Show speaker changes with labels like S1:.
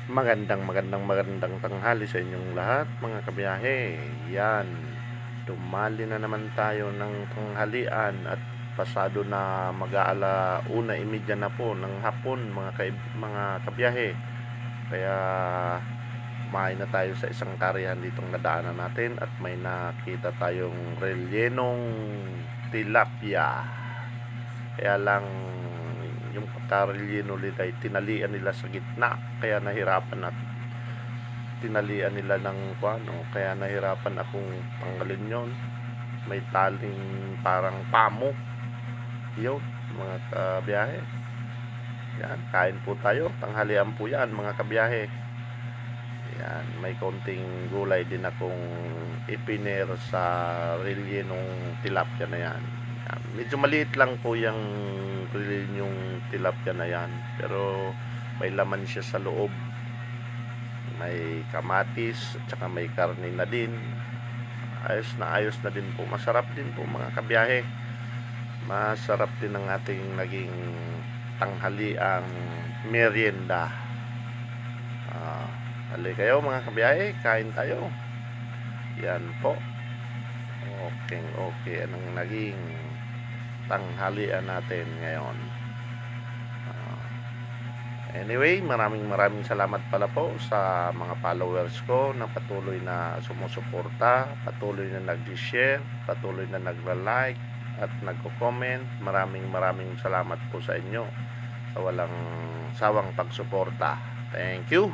S1: Magandang tanghali sa inyong lahat mga kabiyahe. Yan, dumali na naman tayo ng tanghalian at pasado na mag-aala 1:30 na po ng hapon mga kabiyahe. Kaya kumain na tayo sa isang karihan ditong nadaanan natin at may nakita tayong relyenong tilapia. Kaya lang yung pagkarelyeno nila ay tinalian nila sa gitna, kaya nahirapan at tinalian nila ng ano, kaya nahirapan akong tanggalin yon. May taling parang pamo yun mga kabiyahe. Yan, kain po tayo, tanghalian po yan mga kabiyahe. Yan, may konting gulay din akong ipiner sa relyenong tilapia na yan. Yan, medyo maliit lang po yung relyenyong tilapia na yan, pero may laman siya sa loob. May kamatis at saka may karne na din. Ayos na din po, masarap din po mga kabiyahe. Masarap din ang ating naging tanghaliang merienda. Hali kayo mga kabiyahe, kain tayo. Yan po. Okay anong naging tanghalian natin ngayon. Anyway, maraming salamat pala po sa mga followers ko na patuloy na sumusuporta, patuloy na nag-share, patuloy na nagla-like at nagko-comment. Maraming salamat po sa inyo sa walang sawang pagsuporta. Thank you.